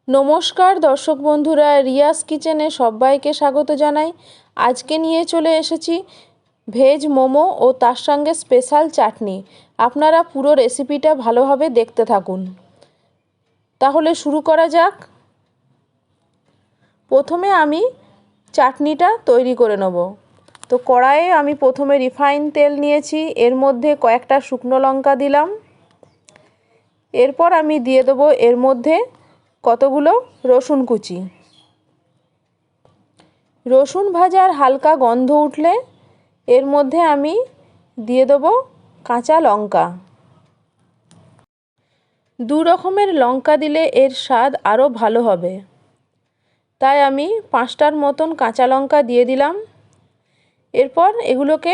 নমস্কার দর্শক বন্ধুরা, রিয়াস কিচেনে সবাইকে স্বাগত জানাই। আজকে নিয়ে চলে এসেছি ভেজ মোমো ও তার সঙ্গে স্পেশাল চাটনি। আপনারা পুরো রেসিপিটা ভালোভাবে দেখতে থাকুন। তাহলে শুরু করা যাক। প্রথমে আমি চাটনিটা তৈরি করে নেব। তো কড়াইয়ে আমি প্রথমে রিফাইন তেল নিয়েছি, এর মধ্যে কয়েকটা শুকনো লঙ্কা দিলাম। এরপর আমি দিয়ে দেবো এর মধ্যে কতগুলো রসুন কুচি। রসুন ভাজার হালকা গন্ধ উঠলে এর মধ্যে আমি দিয়ে দেবো কাঁচা লঙ্কা। দু রকমের লঙ্কা দিলে এর স্বাদ আরও ভালো হবে, তাই আমি 5টার মতন কাঁচা লঙ্কা দিয়ে দিলাম। এরপর এগুলোকে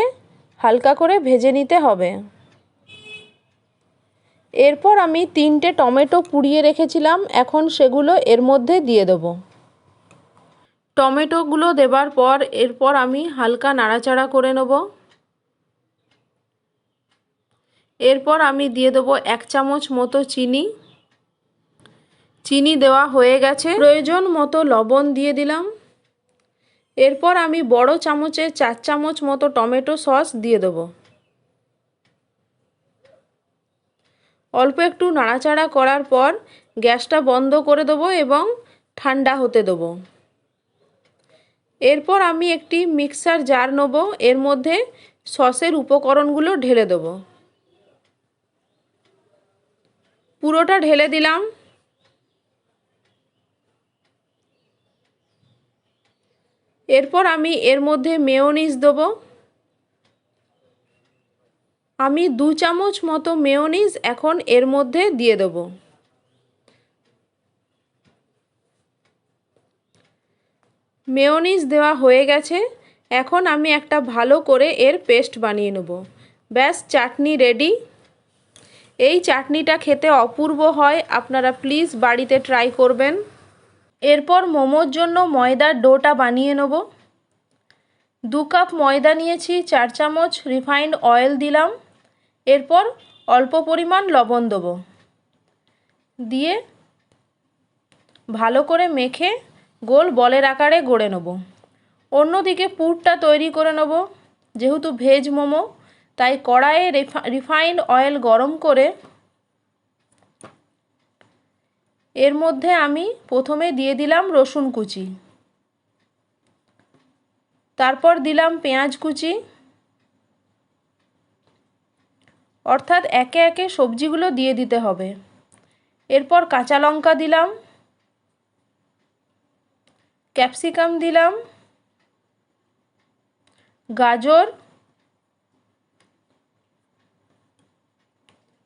হালকা করে ভেজে নিতে হবে। এরপর আমি 3টে টমেটো পুড়িয়ে রেখেছিলাম, এখন সেগুলো এর মধ্যে দিয়ে দেবো। টমেটোগুলো দেবার পর এরপর আমি হালকা নাড়াচাড়া করে নেব। এরপর আমি দিয়ে দেবো 1 চামচ মতো চিনি। চিনি দেওয়া হয়ে গেছে, প্রয়োজন মতো লবণ দিয়ে দিলাম। এরপর আমি বড় চামচে 4 চামচ মতো টমেটো সস দিয়ে দেবো। অল্প একটু নাড়াচাড়া করার পর গ্যাসটা বন্ধ করে দেবো এবং ঠান্ডা হতে দেবো। এরপর আমি একটি মিক্সার জার নেব, এর মধ্যে সসের উপকরণগুলো ঢেলে দেবো। পুরোটা ঢেলে দিলাম। এরপর আমি এর মধ্যে মেয়োনিজ দেবো। আমি 2 চামচ মতো মেয়োনিজ এখন এর মধ্যে দিয়ে দেবো। মেয়োনিজ দেওয়া হয়ে গেছে, এখন আমি একটা ভালো করে এর পেস্ট বানিয়ে নেব। ব্যাস, চাটনি রেডি। এই চাটনিটা খেতে অপূর্ব হয়, আপনারা প্লিজ বাড়িতে ট্রাই করবেন। এরপর মোমোর জন্য ময়দার ডোটা বানিয়ে নেব। 2 কাপ ময়দা নিয়েছি, 4 চামচ রিফাইন্ড অয়েল দিলাম। এরপর অল্প পরিমাণ লবণ দেবো, দিয়ে ভালো করে মেখে গোল বলের আকারে গড়ে নেব। অন্যদিকে পুরটা তৈরি করে নেব। যেহেতু ভেজ মোমো, তাই কড়াইয়ে রিফাইন্ড অয়েল গরম করে এর মধ্যে আমি প্রথমে দিয়ে দিলাম রসুন কুচি, তারপর দিলাম পেঁয়াজ কুচি, অর্থাৎ একে একে সবজিগুলো দিয়ে দিতে হবে। এরপর কাঁচা লঙ্কা দিলাম, ক্যাপসিকাম দিলাম, গাজর,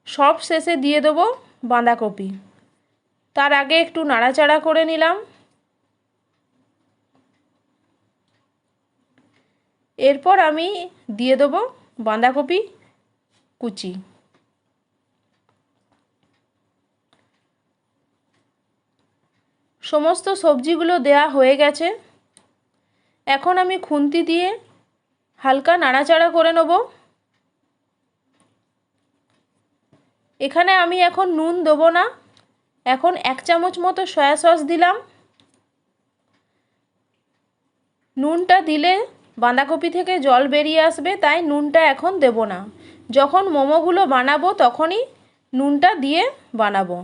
সব শেষে দিয়ে দেবো বাঁধাকপি। তার আগে একটু নাড়াচাড়া করে নিলাম। এরপর আমি দিয়ে দেবো বাঁধাকপি কুচি। সমস্ত সবজিগুলো দেয়া হয়ে গেছে, এখন আমি খুন্তি দিয়ে হালকা নাড়াচাড়া করে নেব। এখানে আমি এখন নুন দেবো না, এখন 1 চামচ মতো সয়া সস দিলাম। নুনটা দিলে বাঁধাকপি থেকে জল বেরিয়ে আসবে, তাই নুনটা এখন দেব না। যখন মোমোগুলো বানাবো তখনই নুনটা দিয়ে বানাবো।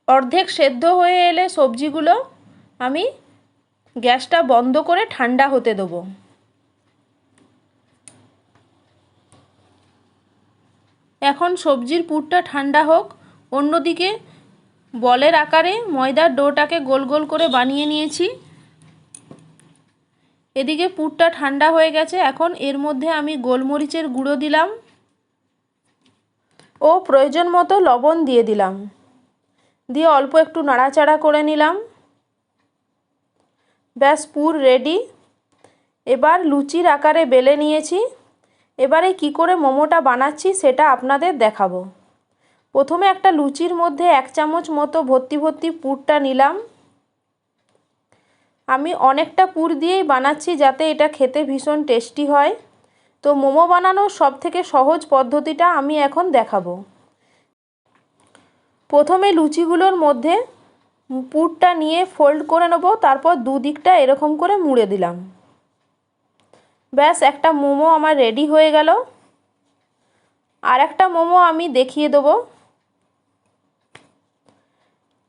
অর্ধেক সেদ্ধ হয়ে এলে সবজিগুলো আমি গ্যাসটা বন্ধ করে ঠান্ডা হতে দেবো। এখন সবজির পুরটা ঠান্ডা হোক। অন্যদিকে বলের আকারে ময়দার ডোটাকে গোল গোল করে বানিয়ে নিয়েছি। এদিকে পুরটা ঠান্ডা হয়ে গেছে, এখন এর মধ্যে আমি গোলমরিচের গুঁড়ো দিলাম ও প্রয়োজন মতো লবণ দিয়ে দিলাম, দিয়ে অল্প একটু নাড়াচাড়া করে নিলাম। ব্যাস, পুর রেডি। এবার লুচির আকারে বেলে নিয়েছি। এবারে কি করে মোমোটা বানাচ্ছি সেটা আপনাদের দেখাবো। প্রথমে একটা লুচির মধ্যে 1 চামচ মতো ভর্তি ভর্তি পুরটা নিলাম। আমি অনেকটা পুর দিয়েই বানাচ্ছি যাতে এটা খেতে ভীষণ টেস্টি হয়। তো মোমো বানানোর সবথেকে সহজ পদ্ধতিটা আমি এখন দেখাবো। প্রথমে লুচিগুলোর মধ্যে পুরটা নিয়ে ফোল্ড করে নেব, তারপর দুদিকটা এরকম করে মুড়ে দিলাম। ব্যাস একটা মোমো আমার রেডি হয়ে গেল। আর একটা মোমো আমি দেখিয়ে দেবো।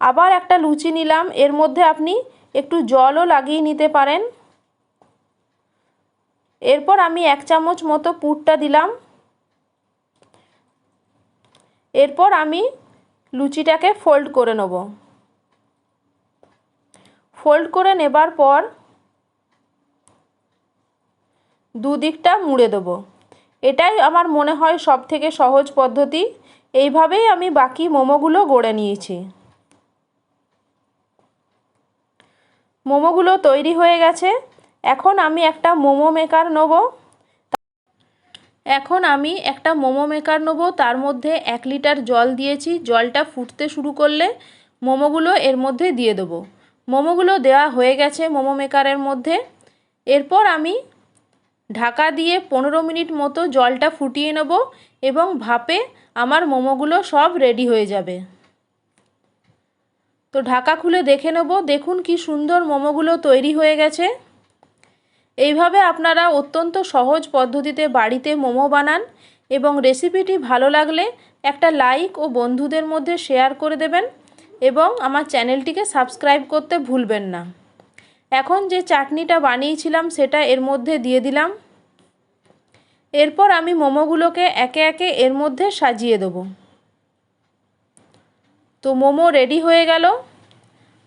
আবার একটা লুচি নিলাম, এর মধ্যে আপনি একটু জলও লাগিয়ে নিতে পারেন। এরপর আমি 1 চামচ মতো পুরটা দিলাম। এরপর আমি লুচিটাকে ফোল্ড করে নেব। ফোল্ড করে নেবার পর দুদিকটা মুড়ে দেব। এটাই আমার মনে হয় সবথেকে সহজ পদ্ধতি। এইভাবেই আমি বাকি মোমোগুলো গড়ে নিয়েছি। মোমোগুলো তৈরি হয়ে গেছে। এখন আমি একটা মোমো মেকার নেব। তার মধ্যে 1 লিটার জল দিয়েছি। জলটা ফুটতে শুরু করলে মোমোগুলো এর মধ্যে দিয়ে দেবো। মোমোগুলো দেওয়া হয়ে গেছে মোমো মেকারের মধ্যে। এরপর আমি ঢাকা দিয়ে 15 মিনিট মতো জলটা ফুটিয়ে নেব এবং ভাপে আমার মোমোগুলো সব রেডি হয়ে যাবে। তো ঢাকা খুলে দেখে নেব। দেখুন কি সুন্দর মোমোগুলো তৈরি হয়ে গেছে। এইভাবে আপনারা অত্যন্ত সহজ পদ্ধতিতে বাড়িতে মোমো বানান এবং রেসিপিটি ভালো লাগলে একটা লাইক ও বন্ধুদের মধ্যে শেয়ার করে দেবেন এবং আমার চ্যানেলটিকে সাবস্ক্রাইব করতে ভুলবেন না। এখন যে চাটনিটা বানিয়েছিলাম সেটা এর মধ্যে দিয়ে দিলাম। এরপর আমি মোমোগুলোকে একে একে এর মধ্যে সাজিয়ে দেব। তো মোমো রেডি হয়ে গেল।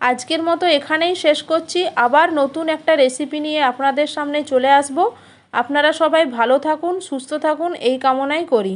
আজকের মতো এখানেই শেষ করছি। আবার নতুন একটা রেসিপি নিয়ে আপনাদের সামনে চলে আসব। আপনারা সবাই ভালো থাকুন, সুস্থ থাকুন এই কামনাই করি।